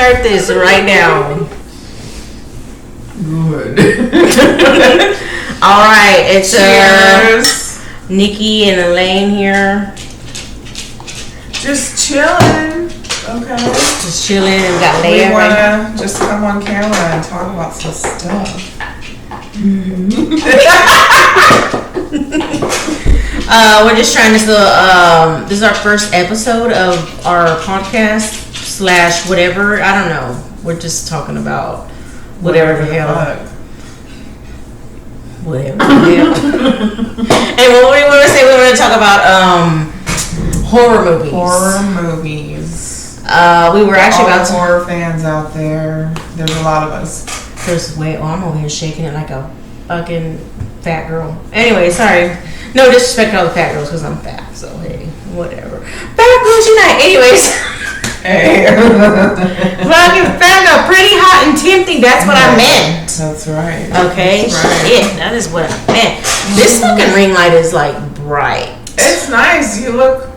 start this right now. Good. All right, it's Cheers. Nikki and Elaine here. Just chilling. Okay. Just chilling and got We Leia right now. wanna just come on camera and talk about some stuff. We're just trying to this is our first episode of our podcast / whatever. I don't know. We're just talking about whatever the hell. Whatever the hell. And what we want to say, we want to talk about horror movies. Horror movies. We were actually All about the to. horror fans out there. There's a lot of us. First, wait, I'm over here shaking it like a fucking fat girl. Anyway, sorry. No disrespect to all the fat girls because I'm fat, so hey, whatever. Fat girls unite. Anyways. Hey. Fucking fat girl, pretty hot and tempting. That's what I meant. That's right. Okay? That's right. Shit, that is what I meant. This fucking ring light is like bright. It's nice. You look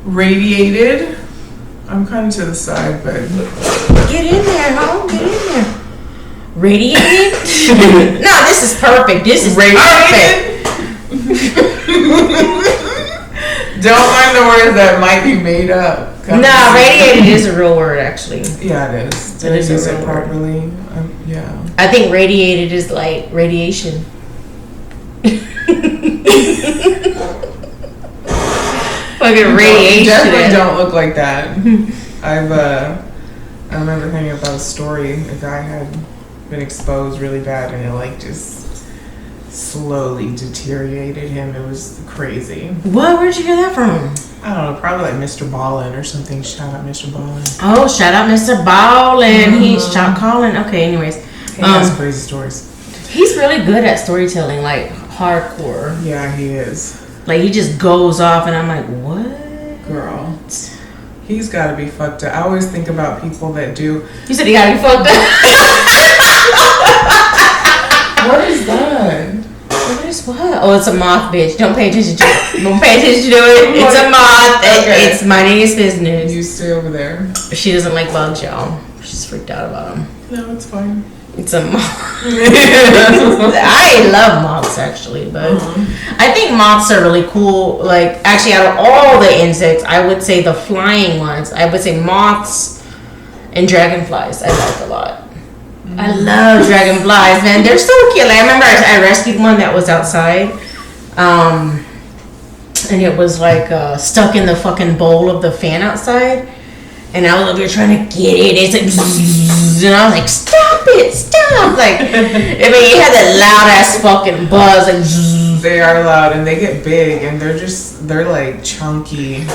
radiated. I'm kind of to the side, but Get in there, ho. Get in there. Radiated? No, this is perfect. This is perfect. radiated. Don't mind the words that might be made up. No, radiated is a real word, actually. Yeah, it is. It Did I is a use it real word. properly? Yeah. I think radiated is like radiation. Fucking radiation. You definitely don't look like that. I remember thinking about a story. A guy had been exposed really bad, and it like just slowly deteriorated him. It was crazy. What? Where'd you hear that from? I don't know, probably like Mr. Ballin or something. Shout out Mr. Ballin. Oh, shout out Mr. Ballin. He's shout calling. Okay, anyways. He has crazy stories. He's really good at storytelling, like hardcore. Yeah, he is. Like he just goes off and I'm like, what? Girl. He's got to be fucked up. I always think about people that do. You said he gotta be fucked up. What is that? What is what? Oh, it's a moth, bitch. Don't pay attention to it. Don't pay attention to it. It's a moth. Okay. It's minding his business. You stay over there. She doesn't like bugs, y'all. She's freaked out about them. No, it's fine. It's a moth. I love moths, actually, but I think moths are really cool. Like, actually, out of all the insects, I would say the flying ones. I would say moths and dragonflies. I like a lot. I love dragonflies, man. They're so cute. Like, I remember I rescued one that was outside, and it was like stuck in the fucking bowl of the fan outside. And I was over here trying to get it. It's like, and I was like, stop it, stop. Like, I mean, it had that loud ass fucking buzz. Like, They are loud and they get big and they're like chunky.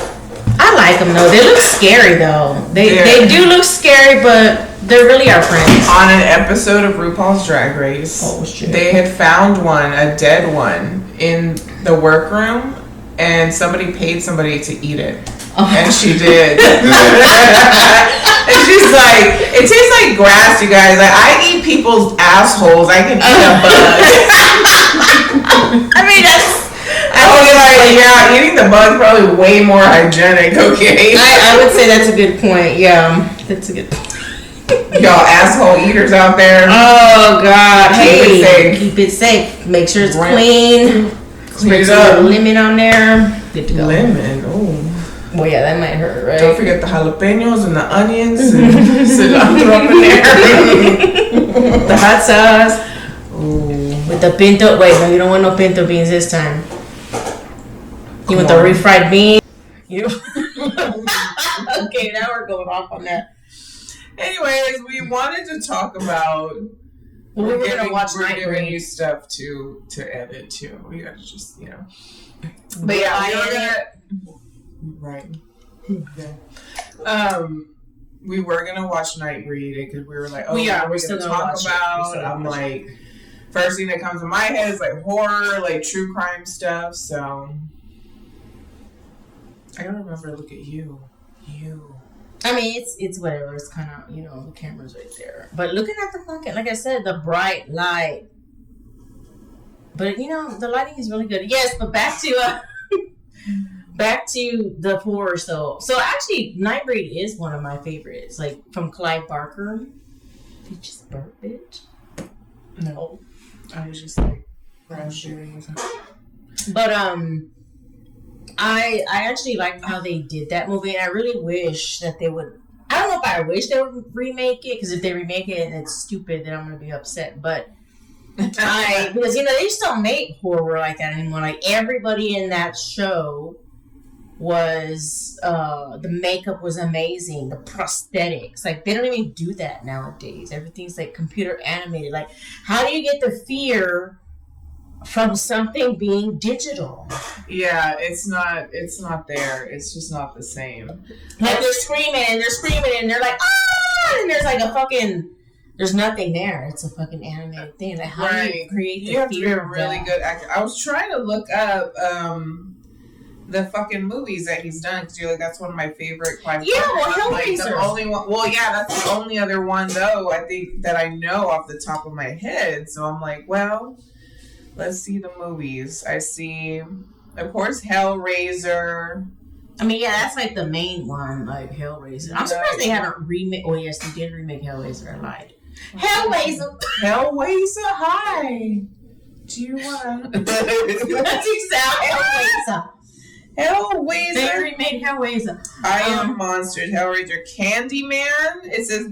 I like them though. They look scary though. They do look scary, but they really are friends. On an episode of RuPaul's Drag Race, Oh, shit. they had found one, a dead one, in the workroom, and somebody paid somebody to eat it. Oh. And she did. And she's like, it tastes like grass, you guys. Like, I eat people's assholes. I can eat a bug. I mean, that's. I was like, yeah, eating the bug probably way more hygienic, okay? I would say that's a good point. Yeah, that's a good point. Y'all asshole eaters out there. Oh God! Keep it safe. Keep it safe. Make sure it's Right. clean. Clean it Some up. lemon on there. Good to go. Lemon, oh. Well, yeah, that might hurt, right? Don't forget the jalapenos and the onions and cilantro up in there. The hot sauce Ooh. with the pinto. Wait, no, you don't want no pinto beans this time. You want the Come on. refried beans? You. Okay, now we're going off on that. Anyways, we wanted to talk about. We're gonna watch we're giving Nightbreed. you stuff to edit too. We gotta just But yeah, we were gonna, right. Okay. We were gonna watch Nightbreed because we were like, oh, We are. what are We're we still gonna gonna talk watch it. We're about? still gonna I'm watch like, first thing that comes to my head is like horror, like true crime stuff. So I gotta remember to look at you. I mean, it's whatever. It's kind of, the camera's right there. But looking at the fucking, like I said, the bright light. But the lighting is really good. Yes, but back to back to the horror. So actually, Nightbreed is one of my favorites. Like from Clive Barker. Did you just burp, bitch? No, I was just like, but I actually liked how they did that movie, and I really wish that they would. I don't know if I wish they would remake it, because if they remake it and it's stupid, then I'm gonna be upset. But because they just don't make horror like that anymore. Like everybody in that show was the makeup was amazing, the prosthetics, like they don't even do that nowadays. Everything's like computer animated. Like, how do you get the fear from something being digital? Yeah, it's not there. It's just not the same. Like they're screaming and they're like, ah, and there's like a fucking, there's nothing there. It's a fucking animated thing. Like, how do you create the fear? You have to be a really good actor. I was trying to look up the fucking movies that he's done, because you're like, that's one of my favorite Clive Yeah, Barker. well, Like, the Hellraiser. only one. Well, yeah, that's the only other one though, I think, that I know off the top of my head. So I'm like, well, let's see the movies. I see, of course, Hellraiser. I mean, yeah, that's like the main one, like Hellraiser. I'm surprised they haven't remake. Oh yes, they did remake Hellraiser. I lied. Hellraiser. Hellraiser, hi. Do you want to? That's exactly Hellraiser. Hellraiser. They remade Hellraiser. I Am Monsters, Hellraiser, Candyman. It says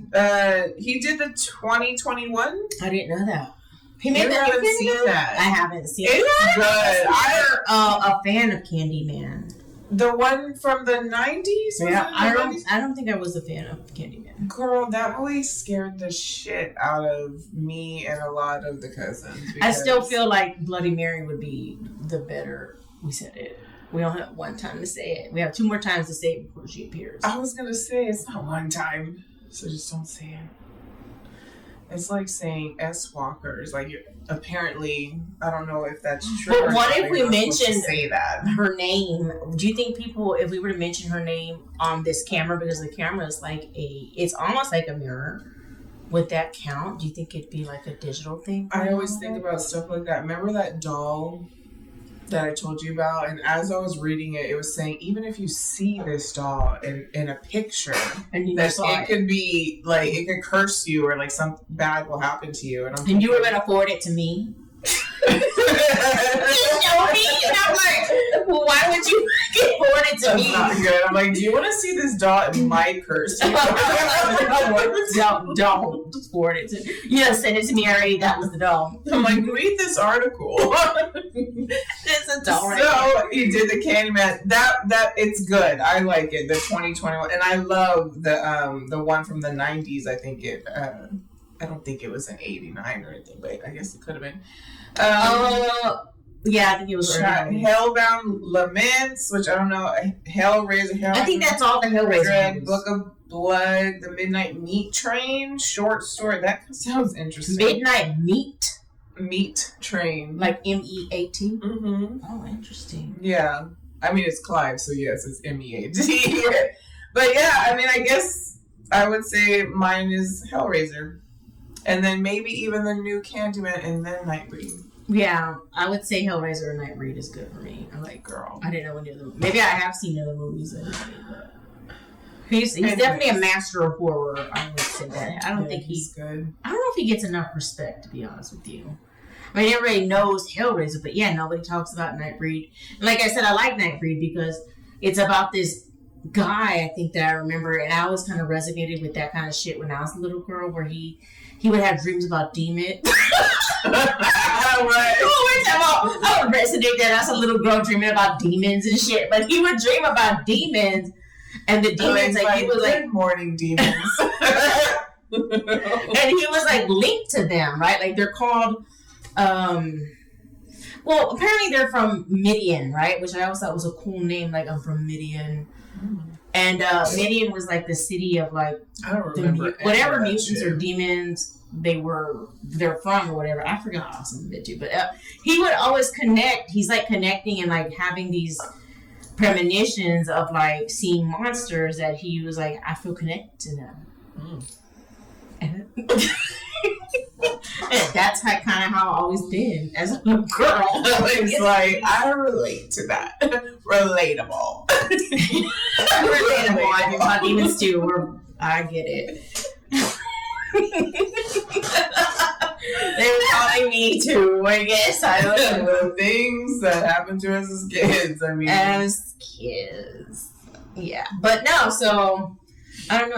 he did the 2021. I didn't know that. He You made that. haven't seen that. I haven't seen It's it. good. I'm a fan of Candyman. The one from the 90s? Yeah, I don't think I was a fan of Candyman. Girl, that movie scared the shit out of me and a lot of the cousins. I still feel like Bloody Mary would be the better. We said it. We don't have one time to say it. We have two more times to say it before she appears. I was going to say, it's not one time, so just don't say it. It's like saying S Walkers. Like, apparently, I don't know if that's true. But what if we mentioned say that? Her name? Do you think people, if we were to mention her name on this camera, because the camera is like it's almost like a mirror, would that count? Do you think it'd be like a digital thing? I always think about stuff like that. Remember that doll that I told you about? And as I was reading it, it was saying, even if you see this doll in a picture, and you that saw it could be like, it could curse you, or like something bad will happen to you. And you were going to forward it to me? You know me, and I'm like, well, why would you forward it to That's me? not good. I'm like, do you want to see this doll? It might curse you. Don't just forward it to me. Yeah, send it to me already. That was the doll. I'm like, read this article. It's a doll right So you did the Candyman. That it's good. I like it. The 2021, and I love the one from the 90s. I think it. I don't think it was an 89 or anything, but I guess it could have been. Yeah, I think it was early. Hellbound Laments, which I don't know. Hellraiser. I think that's all the Hellraiser Dread, movies. Book of Blood, The Midnight Meat Train, short story. That sounds interesting. Midnight Meat, Meat Train, like MEAT. Mm-hmm. Oh, interesting. Yeah, I mean it's Clive, so yes, it's MEAT. But yeah, I mean, I guess I would say mine is Hellraiser, and then maybe even the new Candyman, and then Nightbreed. Yeah, I would say Hellraiser and Nightbreed is good for me. I like. Girl, I didn't know any of them. Maybe I have seen other movies. But he's definitely a master of horror. I would say that. I don't think he's good. I don't know if he gets enough respect, to be honest with you. I mean, everybody knows Hellraiser, but yeah, nobody talks about Nightbreed. And like I said, I like Nightbreed because it's about this guy, I think, that I remember, and I always kind of resonated with that kind of shit when I was a little girl, where he would have dreams about demons. Right. I would resonate that as a little girl dreaming about demons and shit, but he would dream about demons, and the demons, like, he was like, good morning, demons. and he was like linked to them, right? Like they're called, well, apparently they're from Midian, right? Which I always thought was a cool name. Like, I'm from Midian. And Midian was like the city of like I don't remember whatever mutants or demons they're from or whatever. I forgot how some of it too, but he would always connect. He's like connecting and like having these premonitions of like seeing monsters that he was like, I feel connected to them. And And that's kind of how I've always been as a little girl. It's like, I relate to that. Relatable. Relatable. I talk demons too. I get it. They're calling me too, I guess. I don't know. The things that happened to us as kids. I mean, as kids. Yeah. But no, so I don't know.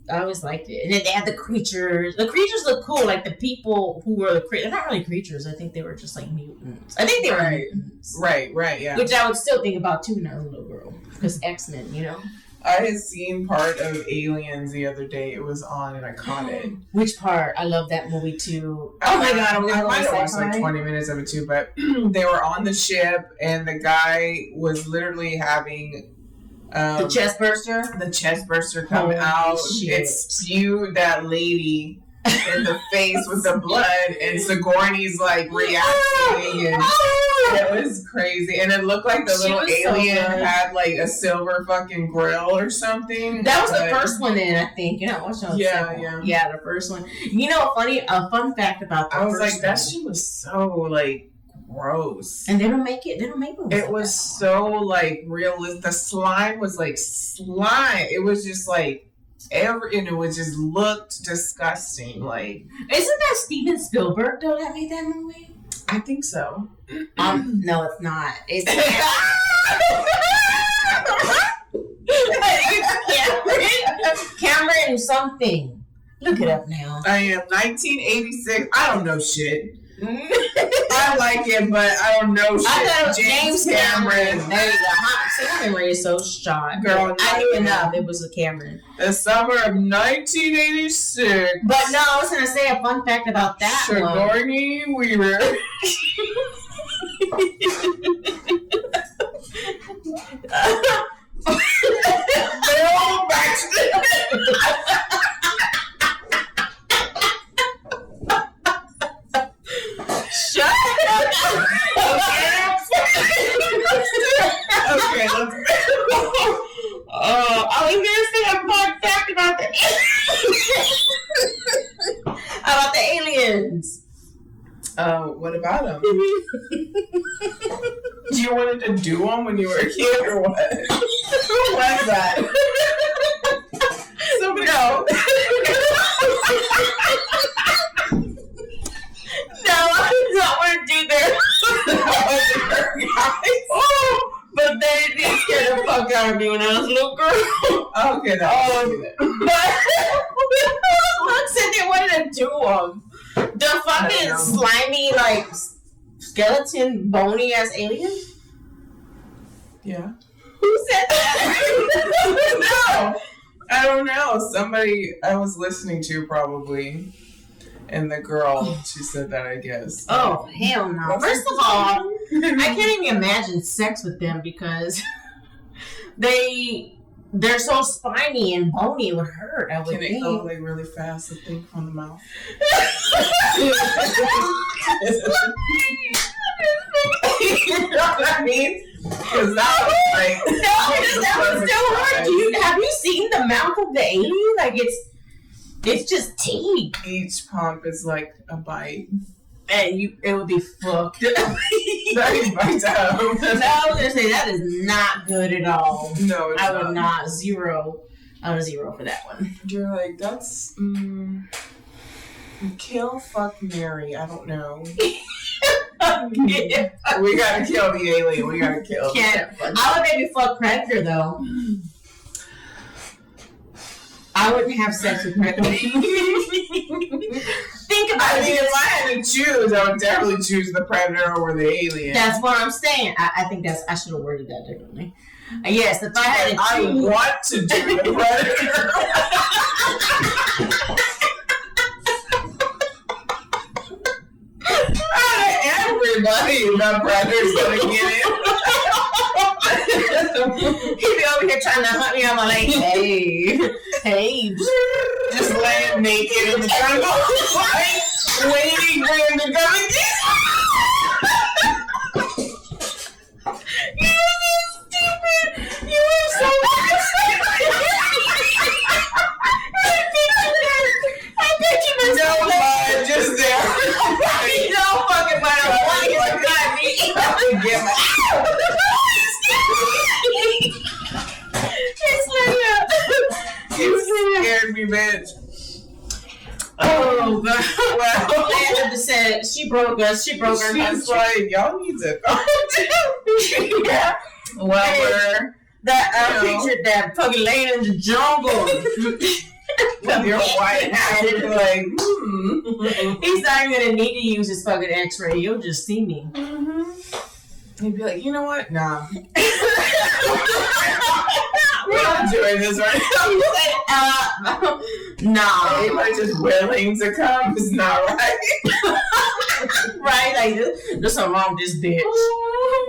I always liked it. And then they had the creatures. The creatures look cool. Like the people who were the creatures. They're not really creatures. I think they were just like mutants. I think they were mutants. Right, yeah. Which I would still think about too when I was a little girl. Because X-Men, you know? I had seen part of Aliens the other day. It was on and I caught it. Which part? I love that movie too. Oh my god, I might have watched like 20 minutes of it too, but they were on the ship and the guy was literally having the chest burster? The chest burster come out. Shit. It spewed that lady in the face with the blood, and Sigourney's like reacting, and it was crazy. And it looked like the little alien had like a silver fucking grill or something. That was the first one in, I think. You know, what's the yeah, the first one. You know, a fun fact about I was like, that shit was so like gross. And they don't make it. They don't make movies. It was so like realistic. The slime was like slime. It was just like. And it was just looked disgusting. Like, isn't that Steven Spielberg though that made that movie? I think so. No, it's not. It's Cameron something. Look it up now. I am 1986. I don't know shit. I like it, but I don't know shit. I thought it was James Cameron. There you go. My memory is so shot. Girl, I knew enough. It was a Cameron. The summer of 1986. But no, I was going to say a fun fact about that Sigourney Weaver. Bill Baxter. Shut up! Okay, let's I was gonna say a fun fact about the aliens. What about them? You wanted to do them when you were a kid, or what? Who was that? Somebody No. No, I did not want to do that. But they did scare the fuck out of me when I was a little girl. Okay, But Look said they wanted to do them. The fucking slimy, like, skeleton, bony ass alien? Yeah. Who said that? No, I don't know. Somebody I was listening to probably. And the girl, she said that, I guess. Oh, hell no. First of all, I can't even imagine sex with them because they're so spiny and bony, it would hurt, I would think. Can think. it go like really fast, I think, from the mouth? You know what I mean? Because that was like... No, that was so hard. Have you seen the mouth of the alien? Like, it's just teeth. Each pump is like a bite. And it would be fucked. That is bites out. No, I was gonna say that is not good at all. No, it's I would not. Zero. I would 0 for that one. You're like, that's kill, fuck, marry. I don't know. Yeah. We gotta kill the alien. We gotta kill. I would maybe fuck Predator though. I wouldn't have sex with Predator. Think about it. If I had to choose, I would definitely choose the Predator over the alien. That's what I'm saying. I think I should have worded that differently. Yes, if I had to choose. I want to do the Predator. Everybody in the Predator's gonna get it. He'd be over here trying to hunt me on my leg. Hey, just laying naked in the jungle, waiting for him to come and get you. You're so stupid. You are so I bet you must just there. bitch. Oh, God. Well, Amanda said she broke us. She broke her. She's like, y'all need to go. Yeah. Well, that picture that fucking laying in the jungle. with your white hat, like, He's not even gonna need to use his fucking X-ray. You'll just see me. He'd be like, you know what? Nah. We're not doing this right now. Nah. If I just willing to come, it's not right. Right? Like, there's something wrong with this bitch.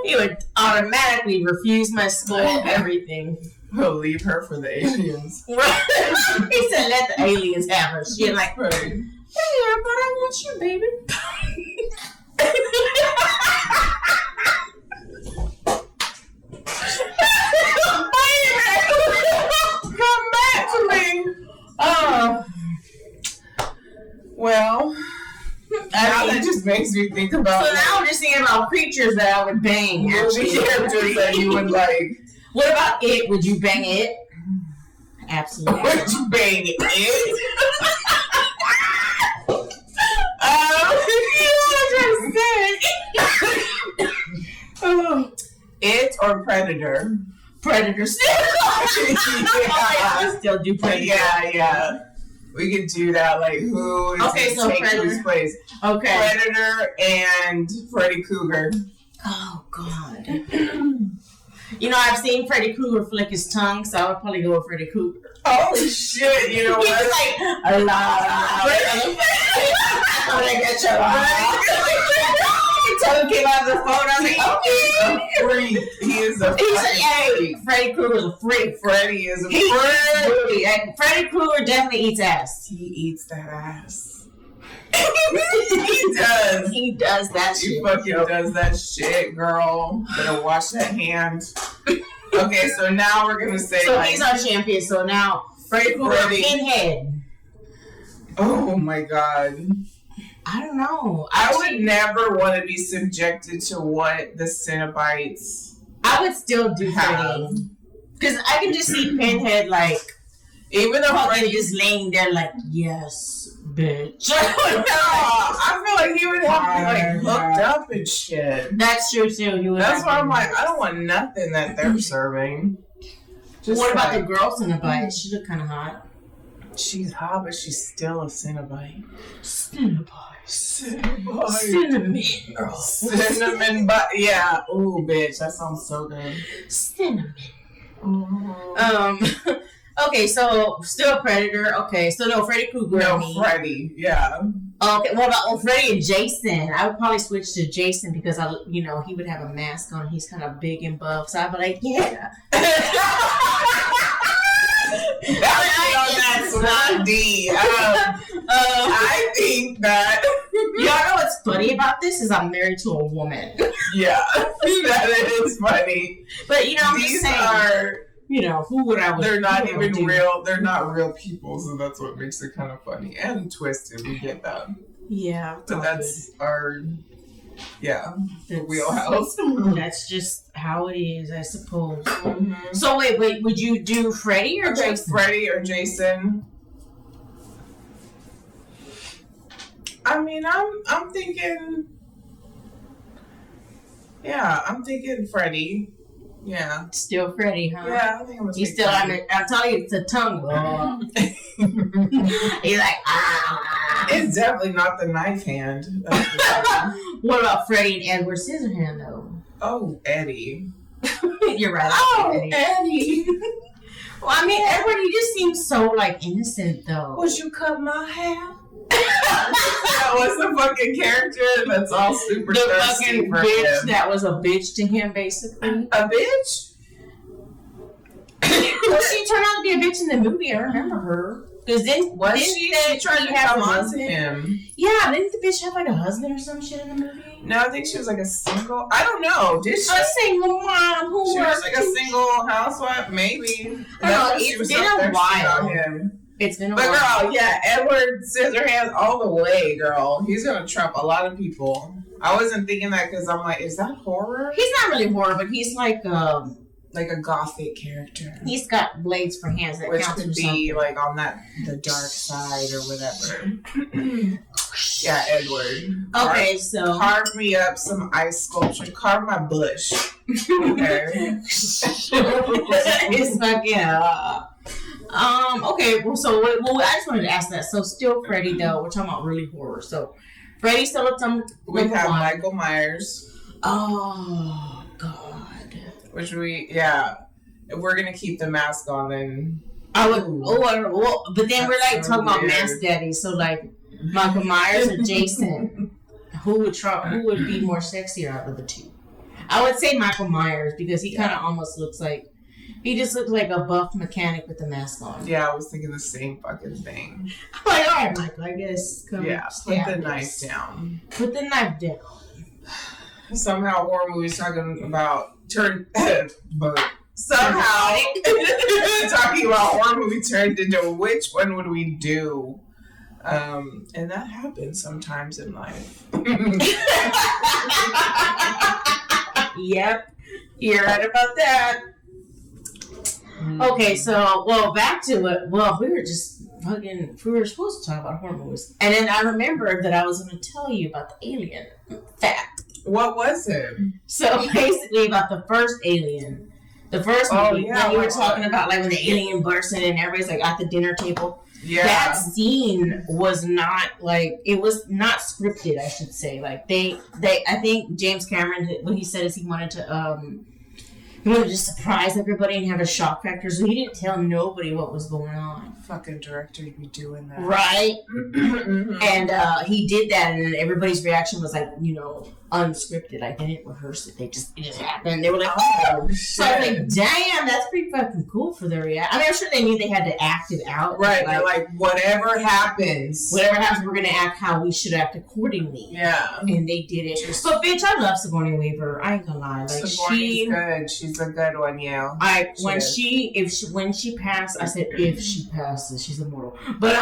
He would automatically refuse my school, everything. We'll leave her for the aliens. Right? He said, let the aliens have her. She like, right. Yeah, but I want you, baby. Come back to me. Oh. Well, now that just makes me think about. So now I'm just thinking about creatures that I would bang. Movie characters that you would like. What about it? Would you bang it? Absolutely. Would you bang it? It or Predator? Predator still. I still do Predator. Yeah. We could do that. Like, who is Okay, so take Predator. whose place? Okay. Predator and Freddy Krueger. Oh God. You know, I've seen Freddy Krueger flick his tongue, so I would probably go with Freddy Krueger. Holy shit! You know He's what? like, a lot. Tongue came out of the phone. I was like, okay. A freak. He is a He's like, freak. hey, Freddy Krueger's a freak. Freddy is a He's freak. really, like, Freddy Krueger definitely eats ass. He eats that ass. He does. He does that He shit. fucking does that shit, girl. Better wash that hand. Okay, so now we're gonna say So like, he's our champion. So now Freddy Krueger, Freddy. Pinhead. oh my god. I don't know. I would never want to be subjected to what the Cenobites I would still do have. Freddy. Because I can just see Pinhead like, Even though fucking Freddy just laying there like, yes, bitch. I feel like he would have to be like hooked up and shit. That's true too. You would That's have why to- I'm like, I don't want nothing that they're serving. Just What about like, the girl Cenobite? She looked kind of hot. she's hot, but she's still a Cenobite. Cenobite. Cenobite. Cinnamon girl. Cinnamon butt. Yeah. Ooh, bitch. That sounds so good. Cinnamon. Mm-hmm. Okay, so still Predator. Okay, so no Freddy Krueger. No, and me. Freddy. Yeah. Okay, what about Freddy and Jason? I would probably switch to Jason because he would have a mask on. He's kind of big and buff, so I'd be like, yeah. That's not D. I think that. Y'all know what's funny about this is I'm married to a woman. Yeah, that is funny. But I'm These just saying, are. who would I? They're not even do? real. They're not real people, so that's what makes it kind of funny and twisted. We get that, Yeah, but that's our. Yeah, That's- wheelhouse. That's just how it is, I suppose. So wait, would you do Freddy or Okay, Jason? Freddy or Jason? I mean, I'm thinking. Yeah, I'm thinking Freddy. Yeah. Still Freddy, huh? Yeah, I think I'm gonna He's take still. Freddy. I'm telling you, it's a tongue. He's like, ah. It's definitely not the knife hand. That's for sure. What about Freddy and Edward Scissorhand though? Oh, Eddie. You're right. Oh, Eddie. Eddie. Well, I mean, Edward, he just seems so like innocent though. Would you cut my hair? That was the fucking character that's all super The thirsty fucking for bitch him. that was a bitch to him, basically. A bitch? Well, she turned out to be a bitch in the movie. I remember her. Because then She tried to have come a on to husband. him. Yeah, didn't the bitch have like a husband or some shit in the movie? No, I think she was like a single. I don't know. Did she? A single mom who She was worked. like a single housewife, maybe. I don't know, She it's was been so a thirsty while. about him. It's been a But while. girl, yeah, Edward Scissorhands all the way, girl. He's gonna trump a lot of people. I wasn't thinking that because I'm like, is that horror? He's not really horror, but he's like like a gothic character. He's got blades for hands that which counts could for be something. like on the dark side or whatever. Yeah, Edward. Okay, so Carve me up some ice sculpture. Carve my bush. Okay. it's fucking. Okay. Well, so I just wanted to ask that. So, still Freddy though. We're talking about really horror. So, Freddy still at some. We have Michael Myers. Oh God. Which if we're gonna keep the mask on, then I would. But then we're like so talking about weird. mask daddies. So like Michael Myers or Jason, who would be more sexier out of the two? I would say Michael Myers because he kind of almost looks like he just looks like a buff mechanic with the mask on. Yeah, I was thinking the same fucking thing. I'm like, all right, Michael, I guess. Come Put the knife down. Put the knife down. Somehow horror movies talking about but somehow talking about horror movie turned into which one would we do? And that happens sometimes in life. Yep, you're right about that. Okay, so back to it. Well, we were supposed to talk about horror movies, and then I remembered that I was going to tell you about the Alien fact. What was it? So basically, about the first Alien, the first movie when you were talking about like when the alien burst in and everybody's like at the dinner table. Yeah, that scene was not like it was not scripted. I should say like they. I think James Cameron, what he said is he wanted to surprise everybody and have a shock factor, so he didn't tell nobody what was going on. Fucking directors be doing that, right? And he did that, and then everybody's reaction was like, unscripted. Like they didn't rehearse it; it just happened. They were like, "Oh!" So I was like, "Damn, that's pretty fucking cool for their reaction." I mean, I'm sure they knew they had to act it out, right? Like whatever happens, we're gonna act how we should act accordingly. Yeah, and they did it. So, bitch, I love Sigourney Weaver. I ain't gonna lie. Like Sigourney's good. She's a good one, yeah. When she passed, I said if she passes, she's immortal. But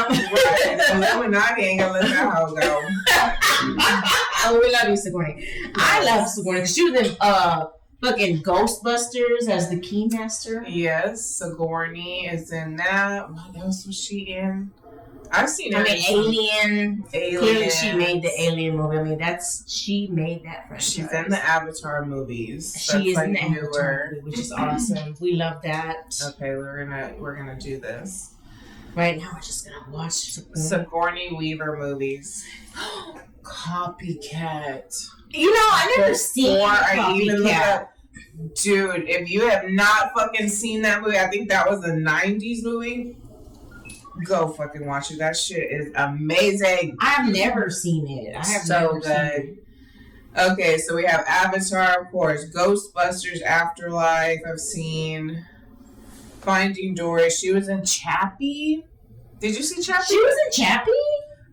Illuminati ain't gonna let that hoe go. Oh, we love you, Sigourney. I love Sigourney. She was in fucking Ghostbusters as the Keymaster. Yes, Sigourney is in that. What else was she in? I've seen her. Alien. Clearly, she made the Alien movie. I mean, she made that franchise. She's in the Avatar movies. She is in the Avatar movie, which is awesome. We love that. Okay, we're gonna do this. Right now, we're just gonna watch Sigourney Weaver movies. Copycat. I never seen Copycat. Dude, if you have not fucking seen that movie, I think that was a 90s movie. Go fucking watch it. That shit is amazing. I've never seen it. I have so never good. Seen it. Okay, so we have Avatar, of course. Ghostbusters Afterlife. I've seen Finding Dory. She was in Chappie. Did you see Chappie? She was in Chappie?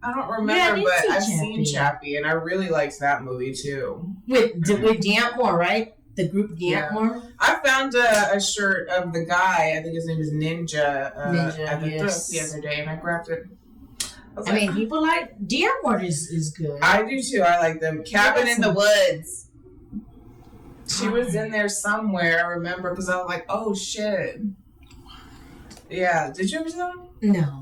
I don't remember, but I've seen Chappie, and I really liked that movie too. With Diantmore, right? The group Diantmore? Yeah. I found a shirt of the guy, I think his name is Ninja, at the thrift the other day, and I grabbed it. I mean, people like Diantmore is good. I do too. I like them. Cabin in the Woods. She was in there somewhere, I remember, because I was like, oh shit. Yeah. Did you ever see that one? No.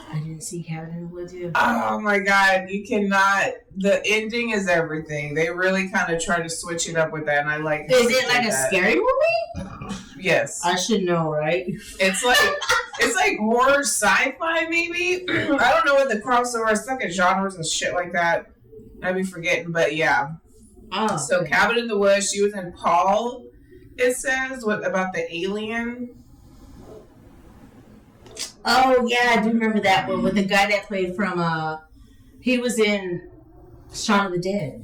I didn't see Cabin in the Woods either. Oh my god, you cannot. The ending is everything. They really kind of try to switch it up with that, and I like. Is it like a scary movie? Yes. I should know, right? It's like horror sci-fi maybe. I don't know what the crossover. I suck at genres and shit like that. I'd be forgetting, but yeah. Oh. So okay. Cabin in the Woods. She was in Paul. It says about the alien. Oh yeah, I do remember that one with the guy that played from. He was in Shaun of the Dead.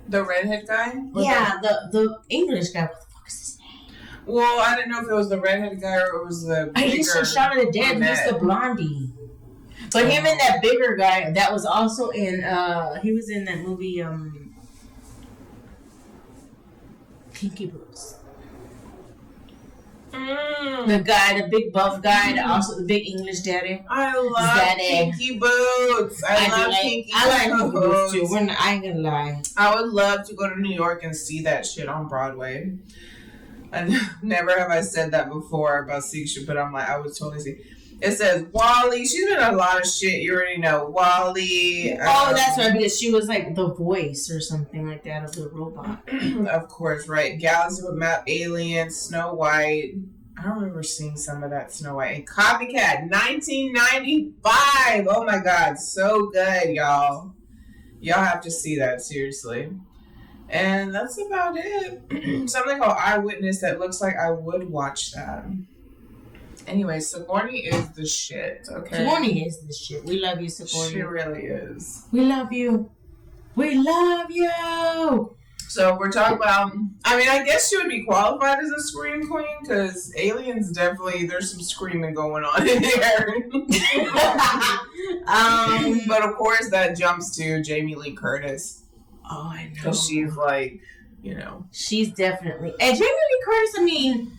The redhead guy. Yeah, the English guy. What the fuck is his name? Well, I didn't know if it was the redhead guy or it was the. I used to Shaun of the Dead. He's the blondie. But him and that bigger guy that was also in. He was in that movie. Pinky Boots. The guy, the big buff guy, also the big English daddy. I love Pinky Boots. I love Pinky Boots too. I ain't gonna lie. I would love to go to New York and see that shit on Broadway. And never have I said that before about Siksha, but I'm like, I would totally see. It says Wally. She's been in a lot of shit. You already know Wally. Oh, that's right, because she was like the voice or something like that of the robot. Of course, right. Galaxy with Map, Alien, Snow White. I remember seeing some of that Snow White. And Copycat, 1995. Oh my God, so good, y'all. Y'all have to see that, seriously. And that's about it. Something called Eyewitness that looks like I would watch that. Anyway, Sigourney is the shit, okay? Sigourney is the shit. We love you, Sigourney. She really is. We love you. We love you. So we're talking about, I mean, I guess she would be qualified as a scream queen because Aliens definitely, there's some screaming going on in there. But of course that jumps to Jamie Lee Curtis. Oh, I know. Because she's like, you know. She's definitely, and Jamie Lee Curtis, I mean,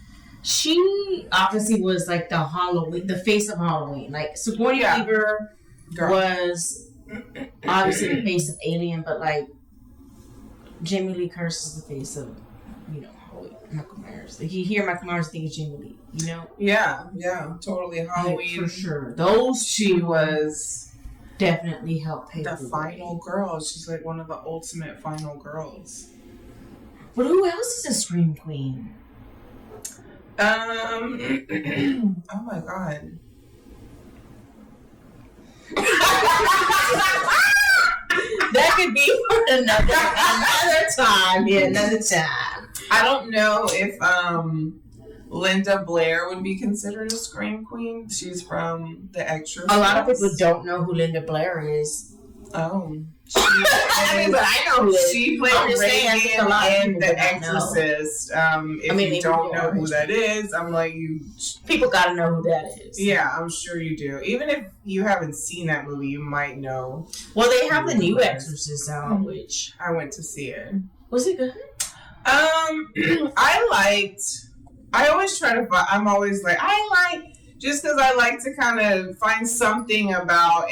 she obviously was like the Halloween, the face of Halloween. Like Sigourney Weaver was obviously the face of Alien, but like Jamie Lee Curtis is the face of, you know, Michael Myers. Like you hear Michael Myers, think of Jamie Lee, you know? Yeah, totally. Halloween. Like, for sure. Those she was definitely helped pay the final girl. She's like one of the ultimate final girls. But who else is a scream queen? Oh my God. That could be for another time. Yeah, another time. I don't know if Linda Blair would be considered a scream queen. She's from The Exorcist. A lot of people don't know who Linda Blair is. Oh. I mean, but I know who she played Reagan in The Exorcist. If you don't know who that is, I'm like, people gotta know who that is. Yeah, I'm sure you do. Even if you haven't seen that movie, you might know. Well, they have the new Exorcist out, which I went to see it. Was it good? I always try to find. I'm always like, just because I like to kind of find something about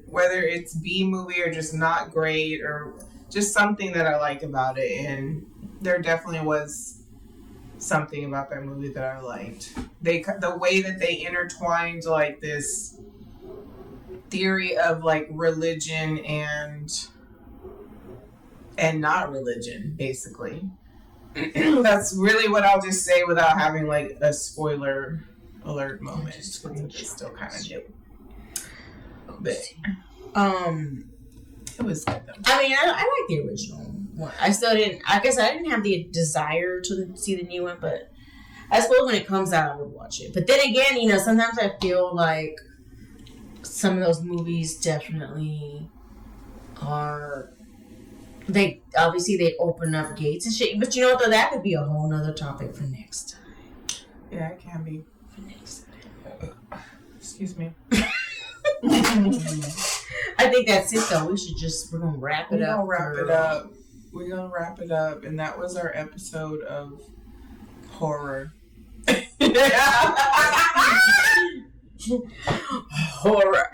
whether it's B movie or just not great or just something that I like about it. And there definitely was something about that movie that I liked. The way that they intertwined like this theory of like religion and not religion, basically. That's really what I'll just say without having like a spoiler alert moment. It's still kind of new. But it was good though. I mean, I like the original one. I guess I didn't have the desire to see the new one, but I suppose when it comes out I would watch it. But then again, you know, sometimes I feel like some of those movies definitely are, they open up gates and shit. But you know what though, that could be a whole nother topic for next time. Yeah, it can be. Excuse me. I think that's it though. We're gonna wrap it up. We're gonna wrap it up. And that was our episode of horror. Horror.